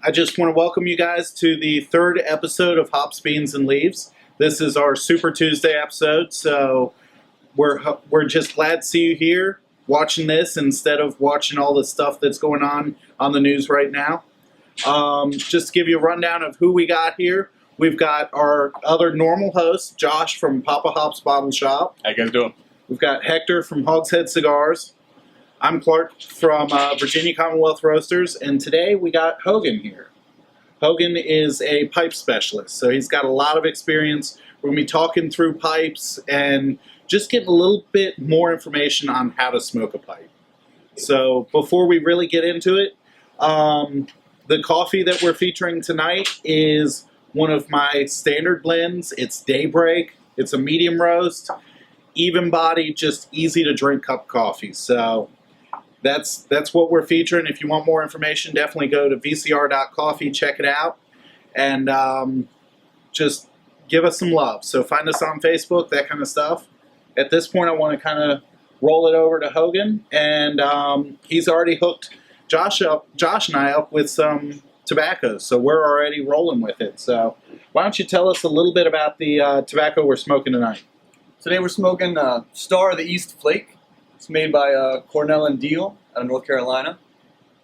I just want to welcome you guys to the third episode of Hops, Beans, and Leaves. This is our Super Tuesday episode, so we're just glad to see you here watching this instead of watching all the stuff that's going on the news right now. Just to give you a rundown of who we got here, we've got our other normal host, Josh from Papa Hops Bottle Shop. How you guys doing? We've got Hector from Hogshead Cigars. I'm Clark from Virginia Commonwealth Roasters, and today we got Hogan here. Hogan is a pipe specialist, so he's got a lot of experience. We're going to be talking through pipes and just getting a little bit more information on how to smoke a pipe. So before we really get into it, the coffee that we're featuring tonight is one of my standard blends. It's Daybreak. It's a medium roast, even body, just easy to drink cup of coffee. So that's what we're featuring. If you want more information, definitely go to vcr.coffee, check it out, and just give us some love. So find us on Facebook, that kind of stuff. At this point, I want to kind of roll it over to Hogan, and he's already hooked Josh and I up with some tobacco, so we're already rolling with it. So why don't you tell us a little bit about the tobacco we're smoking tonight? Today we're smoking Star of the East Flake. It's made by Cornell and Deal out of North Carolina.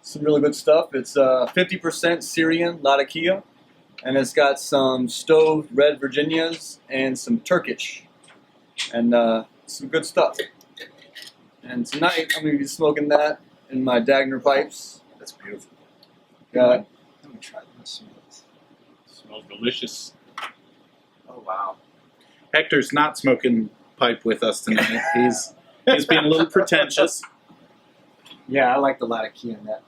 Some really good stuff. It's 50% Syrian Latakia, and it's got some stoved red Virginias and some Turkish, and some good stuff. And tonight I'm going to be smoking that in my Dagner pipes. That's beautiful. Got Let me try this. Smells delicious. Oh, wow. Hector's not smoking pipe with us tonight. He's being a little pretentious. Yeah, I like the Latakia in that.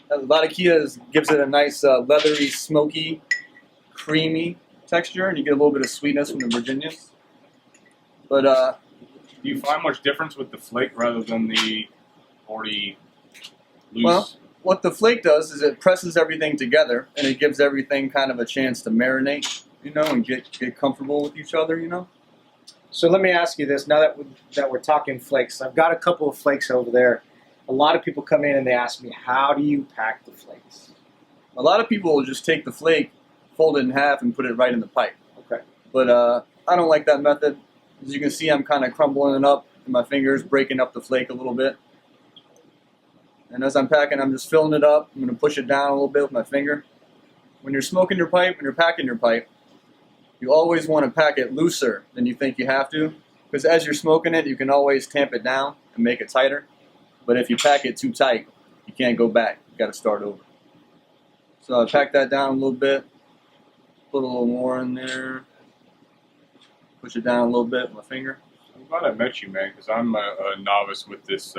The Latakia gives it a nice leathery, smoky, creamy texture, and you get a little bit of sweetness from the Virginias. But Do you find much difference with the flake rather than the already loose? Well, what the flake does is it presses everything together, and it gives everything kind of a chance to marinate, and get comfortable with each other, So let me ask you this, now that we're talking flakes, I've got a couple of flakes over there. A lot of people come in and they ask me, how do you pack the flakes? A lot of people will just take the flake, fold it in half, and put it right in the pipe. Okay. But I don't like that method. As you can see, I'm kind of crumbling it up in my fingers, breaking up the flake a little bit. And as I'm packing, I'm just filling it up. I'm going to push it down a little bit with my finger. When you're smoking your pipe and you're packing your pipe, you always want to pack it looser than you think you have to, because as you're smoking it, you can always tamp it down and make it tighter. But if you pack it too tight, you can't go back. You got to start over. So I pack that down a little bit, put a little more in there, push it down a little bit with my finger. I'm glad I met you, man, because I'm a novice with this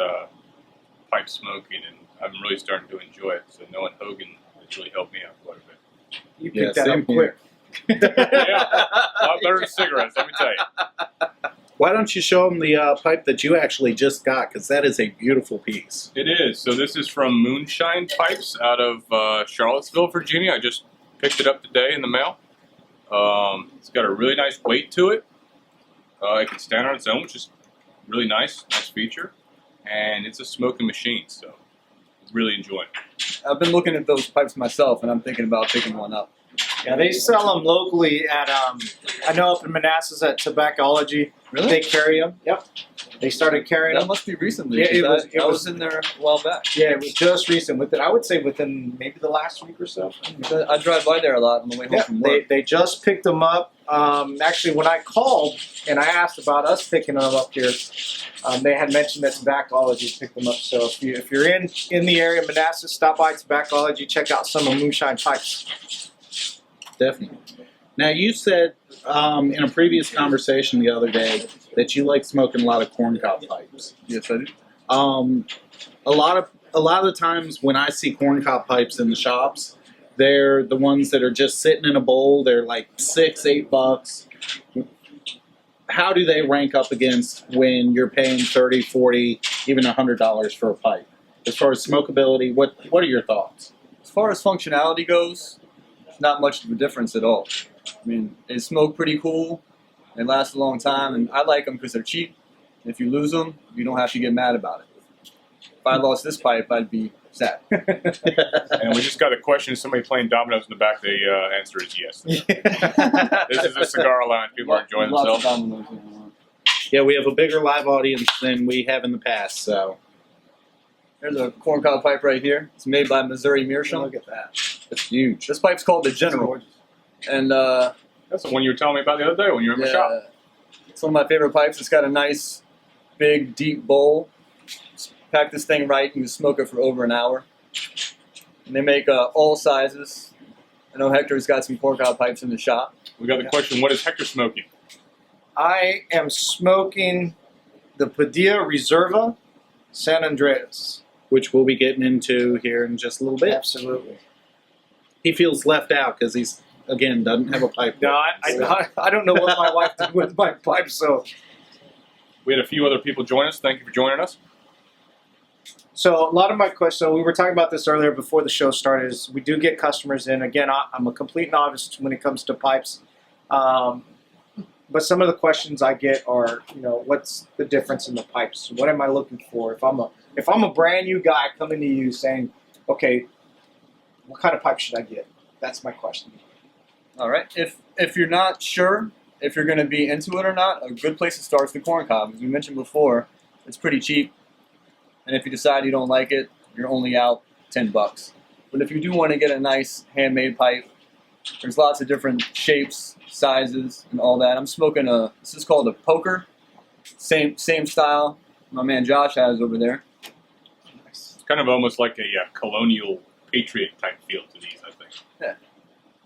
pipe smoking, and I'm really starting to enjoy it. So knowing Hogan has really helped me out quite a bit. You picked that up quick. Yeah, a lot better than cigarettes, let me tell you. Why don't you show them the pipe that you actually just got, because that is a beautiful piece. It is. So this is from Moonshine Pipes out of Charlottesville, Virginia. I just picked it up today in the mail. It's got a really nice weight to it. It can stand on its own, which is really nice feature. And it's a smoking machine, so really enjoying it. I've been looking at those pipes myself, and I'm thinking about picking one up. Yeah, they sell them locally at, I know up in Manassas at Tobaccology. Really? They carry them. Yep. They started carrying That them. must be recently. Yeah, it was- I was in there a while back. Yeah, it was just recent. I would say within maybe the last week or so. I drive by there a lot on the way home Yeah, from work. they just picked them up. Actually, when I called and I asked about us picking them up here, they had mentioned that Tobaccology picked them up. So if you're in the area of Manassas, stop by Tobaccology, check out some of Moonshine pipes. Definitely. Now, you said in a previous conversation the other day that you like smoking a lot of corncob pipes. Yes, I do. A lot of the times when I see corncob pipes in the shops, they're the ones that are just sitting in a bowl. They're like $6-8. How do they rank up against when you're paying $30, $40, even $100 for a pipe? As far as smokability, what are your thoughts? As far as functionality goes, it's not much of a difference at all. I mean, they smoke pretty cool. They last a long time, and I like them because they're cheap. If you lose them, you don't have to get mad about it. If I lost this pipe, I'd be sad. And we just got a question. Somebody playing dominoes in the back. The answer is yes. This is a cigar lounge. People are enjoying Lots of themselves. dominoes going on. Yeah, we have a bigger live audience than we have in the past. So There's a corncob pipe right here. It's made by Missouri Meerschaum. Look at that. it's huge. This pipe's called the General, and That's the one you were telling me about the other day when you were in my shop. it's one of my favorite pipes. It's got a nice, big, deep bowl. Just pack this thing right, you can smoke it for over an hour. And they make all sizes. I know Hector's got some corncob pipes in the shop. We got the question, what is Hector smoking? I am smoking the Padilla Reserve San Andreas. Which we'll be getting into here in just a little bit. Absolutely. He feels left out because he's, again, doesn't have a pipe. No, I don't know what my wife did with my pipe, so. We had a few other people join us. Thank you for joining us. So a lot of my questions, so we were talking about this earlier before the show started, is we do get customers in. Again, I'm a complete novice when it comes to pipes. But some of the questions I get are, what's the difference in the pipes? What am I looking for? If I'm a brand new guy coming to you saying, okay, what kind of pipe should I get? That's my question. All right. If you're not sure if you're going to be into it or not, a good place to start is the corncob. As we mentioned before, it's pretty cheap. And if you decide you don't like it, you're only out $10. But if you do want to get a nice handmade pipe, there's lots of different shapes, sizes, and all that. I'm smoking this is called a poker. Same style my man Josh has over there. It's kind of almost like a colonial patriot type feel to these, I think. Yeah.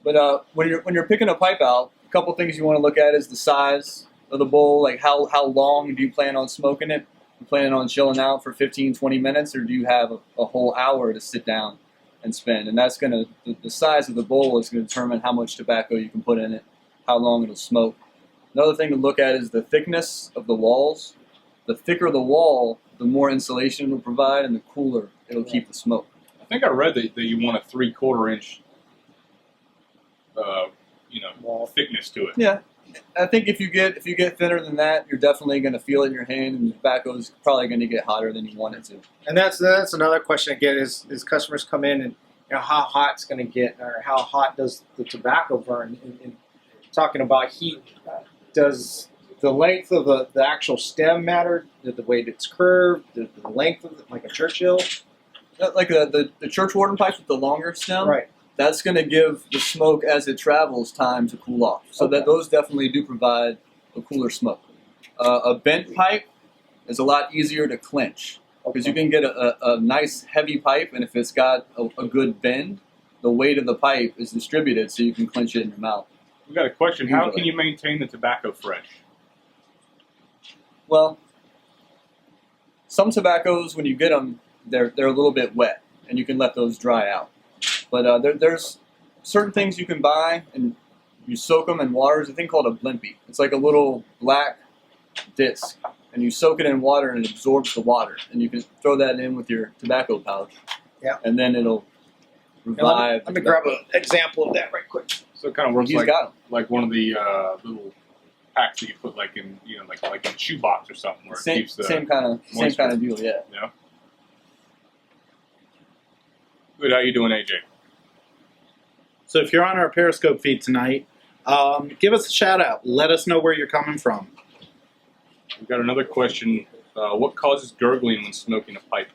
But when you're picking a pipe out, a couple things you want to look at is the size of the bowl. Like how long do you plan on smoking it? You planning on chilling out for 15, 20 minutes, or do you have a whole hour to sit down and spend? And that's the size of the bowl is going to determine how much tobacco you can put in it, how long it'll smoke. Another thing to look at is the thickness of the walls. The thicker the wall, the more insulation it'll provide, and the cooler it'll keep the smoke. I think I read that you want a 3/4 inch, Wall. thickness to it. Yeah, I think if you get thinner than that, you're definitely going to feel it in your hand, and the tobacco is probably going to get hotter than you want it to. And that's another question I get is customers come in and how hot it's going to get, or how hot does the tobacco burn? And talking about heat, does the length of the actual stem matter? The way it's curved, the length of it, like a Churchill? Like the church warden pipes with the longer stem, Right. that's going to give the smoke as it travels time to cool off. So that those definitely do provide a cooler smoke. A bent pipe is a lot easier to clinch because you can get a nice heavy pipe, and if it's got a good bend, the weight of the pipe is distributed so you can clinch it in your mouth. We got a question. How Usually. can you maintain the tobacco fresh? Well, some tobaccos, when you get them, they're a little bit wet, and you can let those dry out. But there's certain things you can buy, and you soak them in water. There's a thing called a blimpie. It's like a little black disc, and you soak it in water, and it absorbs the water. And you can throw that in with your tobacco pouch, and then it'll revive. Let me grab an example of that right quick. So it kind of works He's like got 'em. like one of the little packs that you put like in like in a shoebox or something where it Same keeps the kind of deal. Yeah. Yeah. Good. How you doing, AJ? So if you're on our Periscope feed tonight, give us a shout out. Let us know where you're coming from. We've got another question. What causes gurgling when smoking a pipe?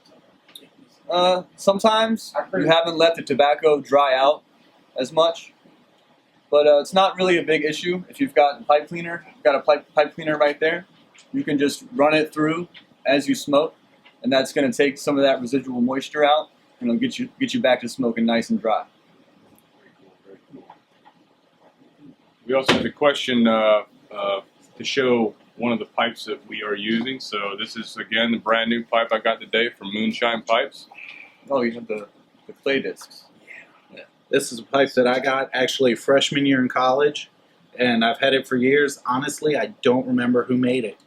Sometimes you haven't let the tobacco dry out as much, but it's not really a big issue. If you've got a pipe cleaner, pipe cleaner right there, you can just run it through as you smoke, and that's going to take some of that residual moisture out, and it'll get you back to smoking nice and dry. Very cool. We also have a question to show one of the pipes that we are using. So this is again the brand new pipe I got today from Moonshine Pipes. Oh, you have the clay discs. This is a pipe that I got actually freshman year in college, and I've had it for years. Honestly, I don't remember who made it,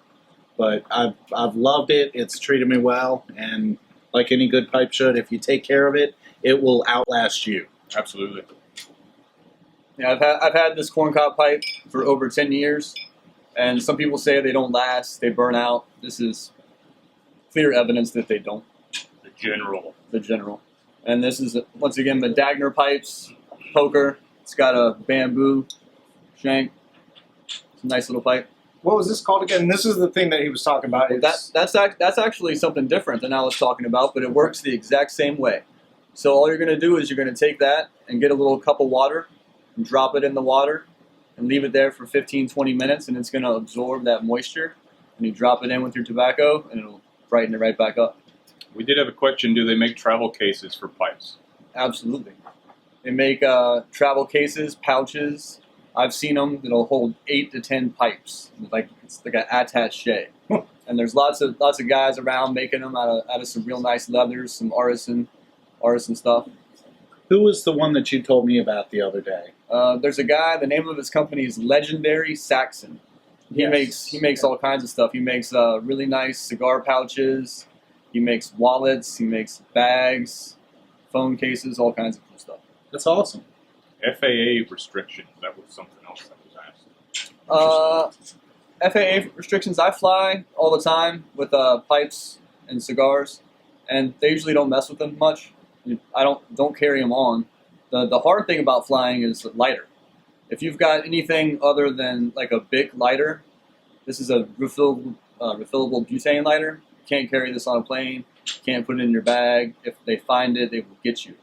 but I've loved it. It's treated me well, and like any good pipe should, if you take care of it, it will outlast you. Absolutely. Yeah, I've had this corncob pipe for over 10 years, and some people say they don't last, they burn out. This is clear evidence that they don't. The General. The General. And this is, once again, the Dagner pipes, poker. It's got a bamboo shank. It's a nice little pipe. What was this called again? This is the thing that he was talking about. That's actually something different than I was talking about, but it works the exact same way. So all you're going to do is you're going to take that and get a little cup of water and drop it in the water and leave it there for 15-20 minutes, and it's going to absorb that moisture. And you drop it in with your tobacco, and it'll brighten it right back up. We did have a question. Do they make travel cases for pipes? Absolutely. They make travel cases, pouches. I've seen them that'll hold 8 to 10 pipes. It's like an attaché. And there's lots of guys around making them out of some real nice leathers, some artisan stuff. Who was the one that you told me about the other day? There's a guy. The name of his company is Legendary Saxon. He makes all kinds of stuff. He makes really nice cigar pouches. He makes wallets. He makes bags, phone cases, all kinds of cool stuff. That's awesome. FAA restrictions. That was something else that was asked. FAA restrictions. I fly all the time with pipes and cigars, and they usually don't mess with them much. I don't carry them on. The hard thing about flying is lighter. If you've got anything other than like a Bic lighter, this is a refillable butane lighter. You can't carry this on a plane. You can't put it in your bag. If they find it, they will get you.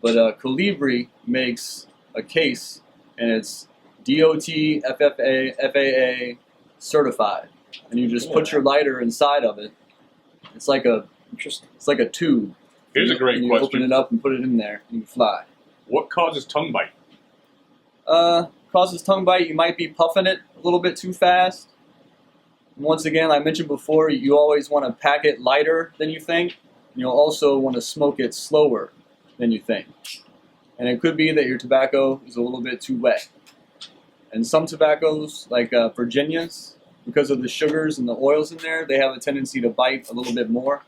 But Colibri makes a case, and it's DOT, FAA certified, and you just put your lighter inside of it. It's like a tube. Here's a great and you question. open it up and put it in there, and you fly. What causes tongue bite? Causes tongue bite. You might be puffing it a little bit too fast. And once again, I mentioned before, you always want to pack it lighter than you think. And you'll also want to smoke it slower than you think. And it could be that your tobacco is a little bit too wet. And some tobaccos, like Virginias, because of the sugars and the oils in there, they have a tendency to bite a little bit more.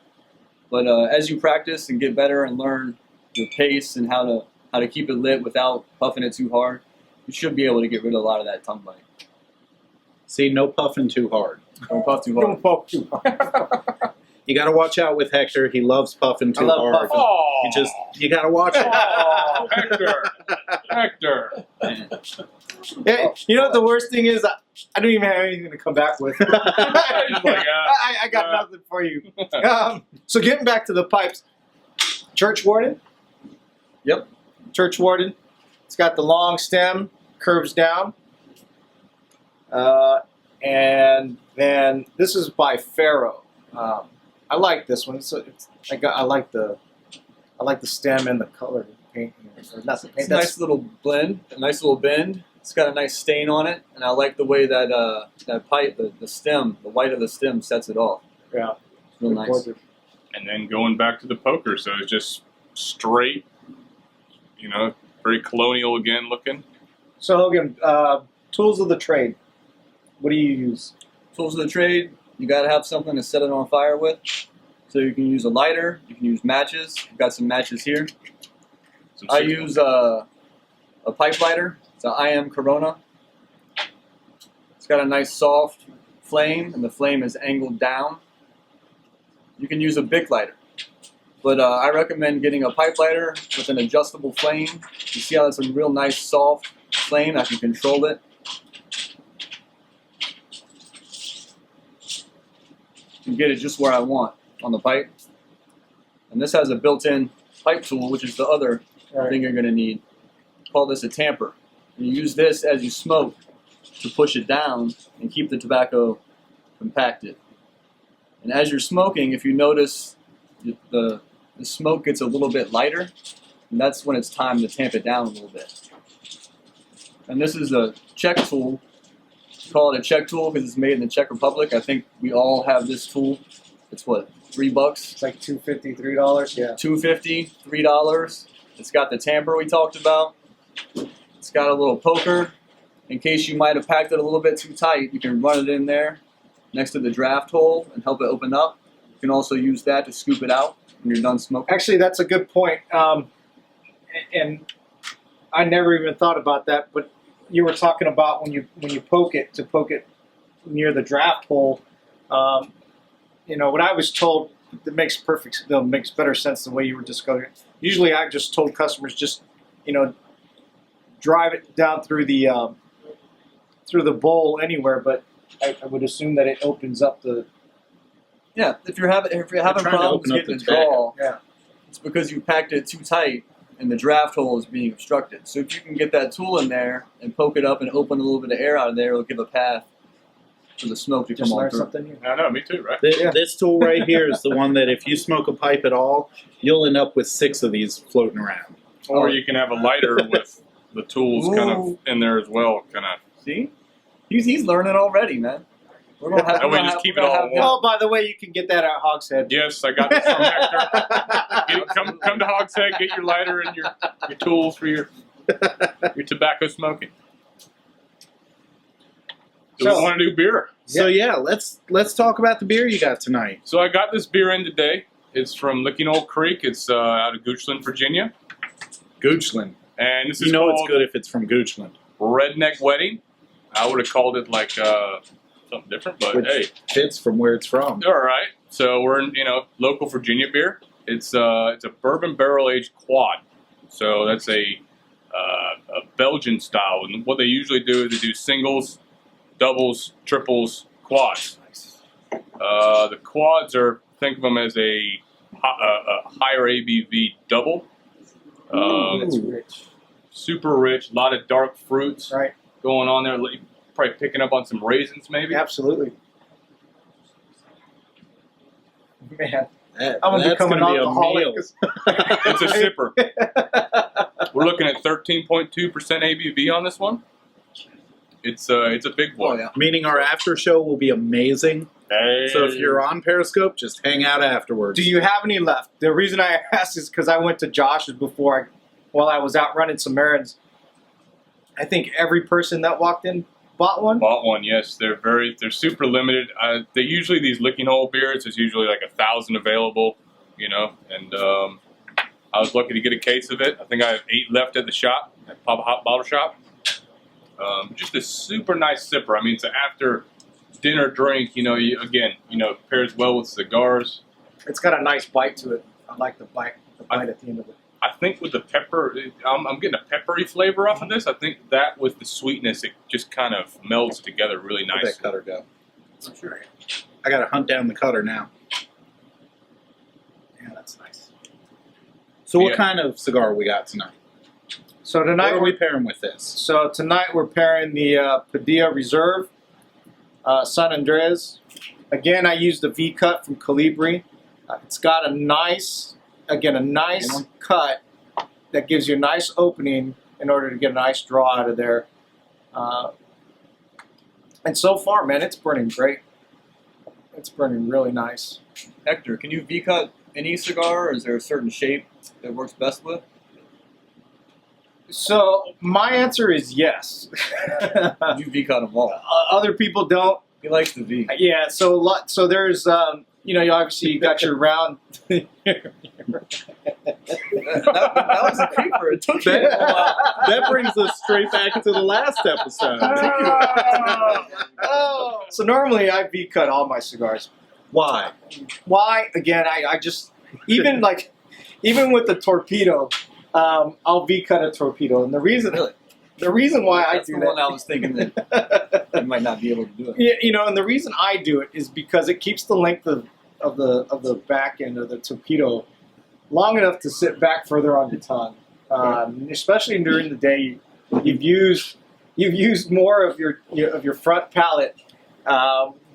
But as you practice and get better and learn your pace and how to keep it lit without puffing it too hard, you should be able to get rid of a lot of that tongue bite. See, no puffing too hard. Don't puff too hard. Don't puff too hard. You got to watch out with Hector. He loves puffing too hard. puffing. Oh, You got to watch out. oh, Hector. Hey, you know what the worst thing is? I don't even have anything to come back with. I got nothing for you. So getting back to the pipes, church warden. Yep. Church warden. It's got the long stem, curves down, and then this is by Faro. I like this one. I like the stem and the color paint. Or not the paint. It's a nice little blend, a nice little bend. It's got a nice stain on it, and I like the way that that pipe, the stem, the white of the stem sets it off. Yeah, it's real nice. And then going back to the poker, so it's just straight, very colonial again looking. So Hogan, tools of the trade. What do you use? Tools of the trade, you got to have something to set it on fire with. So you can use a lighter, you can use matches. I've got some matches here. I use a pipe lighter. It's an IM Corona. It's got a nice soft flame, and the flame is angled down. You can use a Bic lighter, but I recommend getting a pipe lighter with an adjustable flame. You see how it's a real nice soft flame? I can control it. You get it just where I want on the pipe. And this has a built-in pipe tool, which is the other thing you're going to need. Call this a tamper. And you use this as you smoke to push it down and keep the tobacco compacted. And as you're smoking, if you notice the smoke gets a little bit lighter, and that's when it's time to tamp it down a little bit. And this is a check tool. Call it a check tool because it's made in the Czech Republic. I think we all have this tool. It's what, $3? It's like $2.50, $3. Yeah. $2.50, $3. It's got the tamper we talked about. It's got a little poker. In case you might have packed it a little bit too tight, you can run it in there next to the draft hole and help it open up. You can also use that to scoop it out when you're done smoking. Actually, that's a good point. And I never even thought about that, but you were talking about when you poke it, to poke it near the draft hole. What I was told that makes perfect, makes better sense the way you were discussing it. Usually, I've just told customers just, drive it down through the bowl anywhere, but I would assume that it opens up the. Yeah, if you're having trying to problems open up getting the the draw, Yeah. it's because you packed it too tight and the draft hole is being obstructed. So if you can get that tool in there and poke it up and open a little bit of air out of there, it'll give a path for the smoke to Just come on learned through. something new. I know, me too, right? This tool right here is the one that if you smoke a pipe at all, you'll end up with 6 of these floating around. Or you can have a lighter with the tools kind of Ooh. in there as well, kind of. See? He's learning already, man. We're gonna have, That way we're gonna just have- keep we're it gonna all have- warm. Oh, by the way, you can get that at Hogshead. Yes, I got this from Hector. Come to Hogshead, get your lighter and your tools for your tobacco smoking. Do we So- want to do beer? So yeah, let's talk about the beer you got tonight. So I got this beer in today. It's from Licking Old Creek. It's out of Goochland, Virginia. Goochland. And this You is know called it's good if it's from Goochland. Redneck Wedding. I would have called it like something different, but Which hey, fits from where it's from. all right. So we're in local Virginia beer. It's a bourbon barrel aged quad. So that's a Belgian style. And what they usually do is they do singles, doubles, triples, quads. The quads think of them as a higher ABV double. That's rich. Super rich, a lot of dark fruits Right. going on there. Probably picking up on some raisins, maybe. Absolutely. Man, That, I'm gonna that's become an gonna be a alcoholic. meal. It's a sipper. We're looking at 13.2% ABV on this one. It's a big boy. Oh yeah. Meaning our after show will be amazing. Hey. So if you're on Periscope, just hang out afterwards. Do you have any left? The reason I asked is because I went to Josh's while I was out running some errands. I think every person that walked in bought one. Bought one, yes. They're super limited. They usually these Licking Hole beers. There's usually like 1,000 available, And I was lucky to get a case of it. I think I have 8 left at the shop, at Papa Hot Bottle Shop. Just a super nice sipper. I mean, it's an after dinner drink. Pairs well with cigars. It's got a nice bite to it. I like the bite at the end of it. I think with the pepper, I'm getting a peppery flavor off of this. I think that with the sweetness, it just kind of melds together really Where'd nicely. that cutter go? I gotta hunt down the cutter now. Yeah, that's nice. So what Yeah. kind of cigar we got tonight? So What tonight are we pairing with this? So tonight we're pairing the Padilla Reserve San Andreas. Again, I used the V cut from Calibri. It's got a nice cut that gives you a nice opening in order to get a nice draw out of there. And so far, man, it's burning great. It's burning really nice. Hector, can you V-cut any cigar, or is there a certain shape that works best with? So my answer is yes. You V-cut them all. Other people don't. He likes the V. Yeah, so there's you obviously got your round. that was a creeper. It took you a while. That brings us straight back to the last episode. So normally I V cut all my cigars. Why? Why? Again, I just even with the torpedo, I'll V cut a torpedo, and the reason why I That's do the one I that. was thinking that you might not be able to do it. Yeah, and the reason I do it is because it keeps the length of the back end of the torpedo long enough to sit back further on your tongue. Especially during the day, you've used more of your front palate,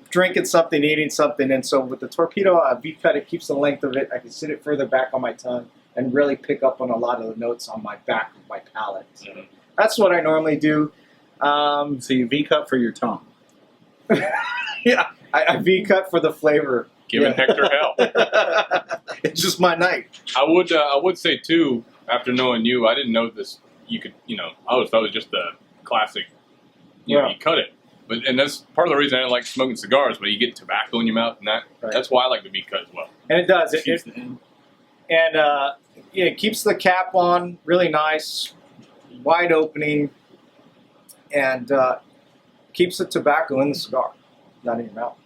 drinking something, eating something, and so with the torpedo V cut, it keeps the length of it. I can sit it further back on my tongue and really pick up on a lot of the notes on my back of my palate. So that's what I normally do. So you V-cut for your tongue. Yeah, I V cut for the flavor. Giving Hector hell. It's just my night. I would say too, after knowing you, I didn't know this. You could, I always thought it was just the classic. You cut it, and that's part of the reason I didn't like smoking cigars. But you get tobacco in your mouth, and that's why I like the V cut as well. And it does. It It keeps the cap on really nice, wide opening, and keeps the tobacco in the cigar, not in your mouth.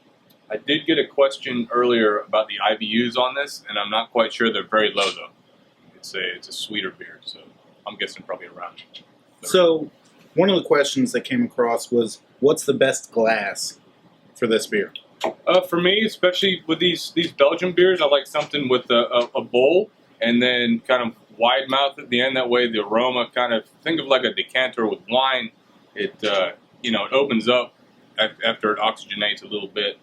I did get a question earlier about the IBUs on this, and I'm not quite sure. They're very low though. It's a sweeter beer, so I'm guessing probably around 30. So, one of the questions that came across was, what's the best glass for this beer? For me, especially with these Belgian beers, I like something with a bowl and then kind of wide mouth at the end. That way, the aroma kind of, think of like a decanter with wine. It it opens up after it oxygenates a little bit.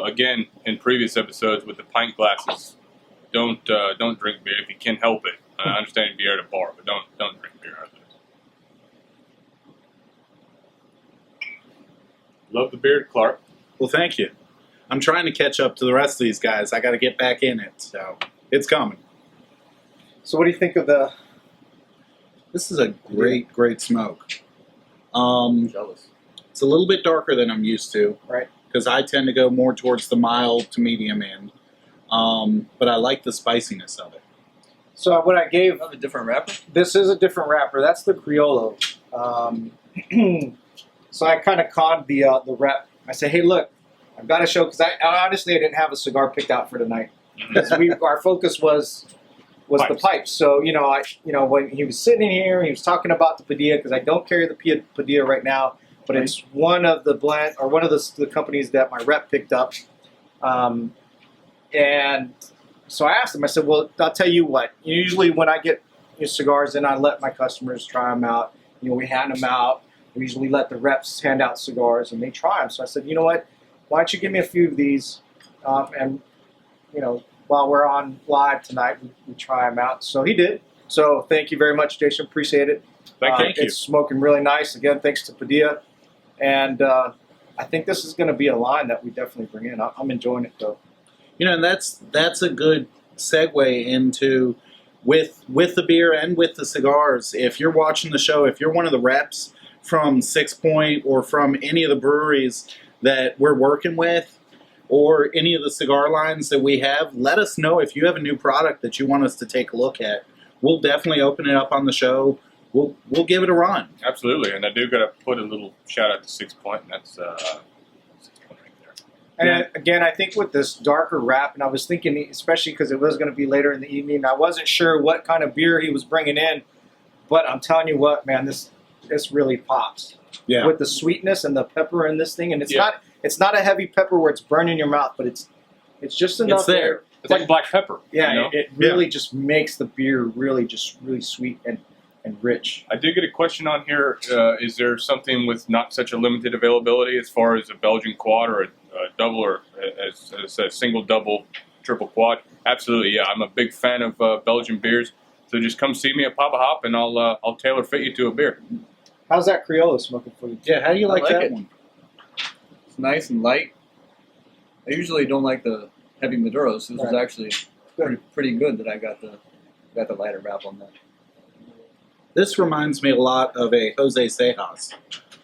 Again, in previous episodes with the pint glasses, don't drink beer if you can help it. I understand beer at a bar, but don't drink beer out of those. Love the beard, Clark. Well, thank you. I'm trying to catch up to the rest of these guys. I got to get back in it, so it's coming. So what do you think of the? This is a great smoke. Jealous. It's a little bit darker than I'm used to, Right. because I tend to go more towards the mild to medium end. But I like the spiciness of it. So what I gave, Have a different wrapper. this is a different wrapper. That's the Criollo. So I kind of conned the rep. I said, hey, look, I've got to show, because I honestly didn't have a cigar picked out for tonight. Because our focus was the pipes. So when he was sitting here, he was talking about the Padilla, because I don't carry the Padilla right now, but it's one of the the companies that my rep picked up. And so I asked him. I said, well, I'll tell you what. Usually when I get cigars in, I let my customers try them out. We hand them out. We usually let the reps hand out cigars, and they try them. So I said, you know what? Why don't you give me a few of these, and while we're on live tonight, we try them out. So he did. So thank you very much, Jason. Appreciate it. Thank you. It's smoking really nice. Again, thanks to Padilla. And I think this is going to be a line that we definitely bring in. I'm enjoying it, though. And that's a good segue into with the beer and with the cigars. If you're watching the show, if you're one of the reps from 6 Point or from any of the breweries that we're working with, or any of the cigar lines that we have, let us know if you have a new product that you want us to take a look at. We'll definitely open it up on the show. We'll give it a run. Absolutely, and I do got to put a little shout out to 6 Point, and that's 6 Point right there. And again, I think with this darker wrap, and I was thinking, especially because it was going to be later in the evening, I wasn't sure what kind of beer he was bringing in, but I'm telling you what, man, this really pops. Yeah. With the sweetness and the pepper in this thing, and it's not a heavy pepper where it's burning your mouth, but it's just enough It's there. It's like black pepper. Yeah, it really just makes the beer really sweet and rich. I did get a question on here. Is there something with not such a limited availability as far as a Belgian quad or a double, or as a single, double, triple quad? Absolutely, yeah. I'm a big fan of Belgian beers. So just come see me at Papa Hop, and I'll tailor fit you to a beer. How's that Criollo smoking for you? Yeah, how do you like like that it. one? It's nice and light. I usually don't like the heavy Maduros. This was actually pretty good that I got the lighter wrap on that. This reminds me a lot of a Jose Sejas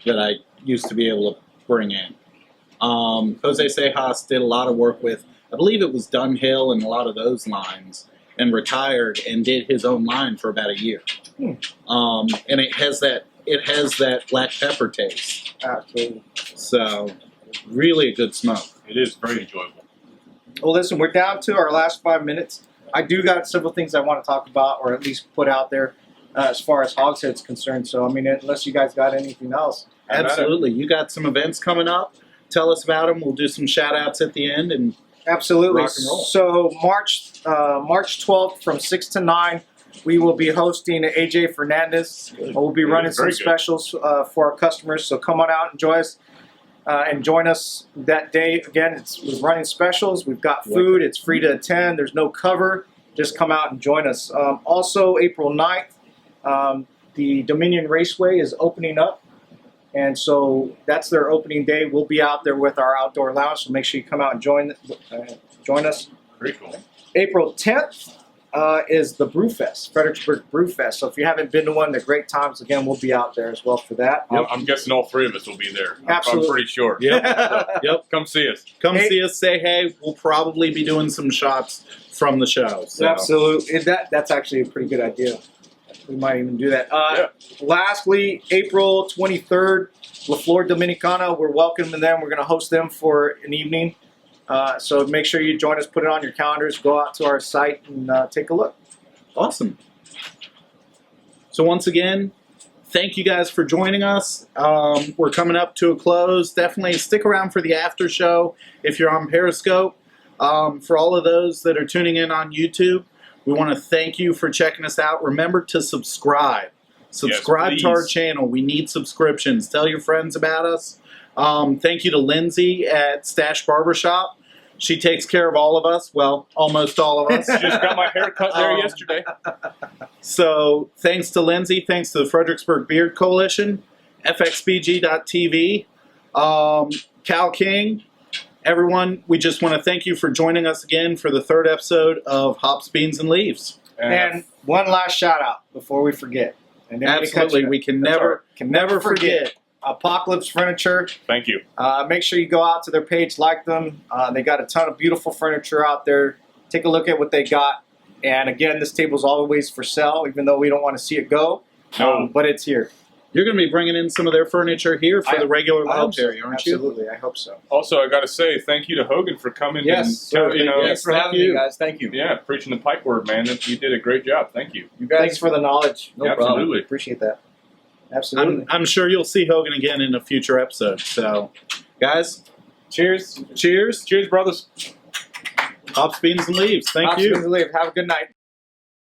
that I used to be able to bring in. Jose Sejas did a lot of work with, I believe it was Dunhill and a lot of those lines, and retired and did his own line for about a year. And it has that black pepper taste. Absolutely. So, really a good smoke. It is very enjoyable. Well, listen, we're down to our last 5 minutes. I do got several things I want to talk about, or at least put out there, as far as Hogshead's concerned. So, I mean, unless you guys got anything else. Absolutely. You got some events coming up. Tell us about them. We'll do some shout-outs at the end. And Absolutely. Rock and roll. So, March 12th from 6 to 9, we will be hosting AJ Fernandez. We'll be running some specials for our customers. So, come on out, enjoy us. And join us that day. Again, we're running specials. We've got food. It's free to attend. There's no cover. Just come out and join us. Also, April 9th, the Dominion Raceway is opening up. And so that's their opening day. We'll be out there with our outdoor lounge, so make sure you come out and join us. Very cool. April 10th is the Brewfest, Fredericksburg Brewfest. So if you haven't been to one, they're great times. Again, we'll be out there as well for that. I'm guessing all three of us will be there. Absolutely. I'm pretty sure. Yep. Come see us. Come see us, say hey. We'll probably be doing some shots from the show. So. Absolutely. That's actually a pretty good idea. We might even do that. Lastly, April 23rd, La Flor Dominicana. We're welcoming them. We're going to host them for an evening. So make sure you join us. Put it on your calendars. Go out to our site and take a look. Awesome. So once again, thank you guys for joining us. We're coming up to a close. Definitely stick around for the after show if you're on Periscope. For all of those that are tuning in on YouTube, we want to thank you for checking us out. Remember to subscribe. Subscribe Yes, to our please. channel. We need subscriptions. Tell your friends about us. Thank you to Lindsay at Stash Barbershop. She takes care of all of us. Well, almost all of us. Just got my hair cut there yesterday. So thanks to Lindsay, thanks to the Fredericksburg Beard Coalition, FXBG.TV, Cal King, everyone, we just want to thank you for joining us again for the 3rd episode of Hops, Beans, and Leaves. And one last shout out before we forget. And then Absolutely, we can never forget. Apocalypse Furniture. thank you. Make sure you go out to their page, like them. They got a ton of beautiful furniture out there. Take a look at what they got. And again, this table's always for sale, even though we don't want to see it go. No. But it's here. You're going to be bringing in some of their furniture here for the regular I hope lounge so. area, aren't you? Absolutely, I hope so. Also, I got to say thank you to Hogan for coming. Yes, and, you know, Thanks for having me, guys. Thank you. yeah, preaching the pipe word, man. You did a great job. Thank you. You guys, Thanks for the knowledge. no problem. Absolutely. Appreciate that. Absolutely. I'm sure you'll see Hogan again in a future episode. So, guys, Cheers. cheers. Cheers, brothers. Hops, Beans, and Leaves. Thank Hops, you. Beans, and Leaves. Have a good night.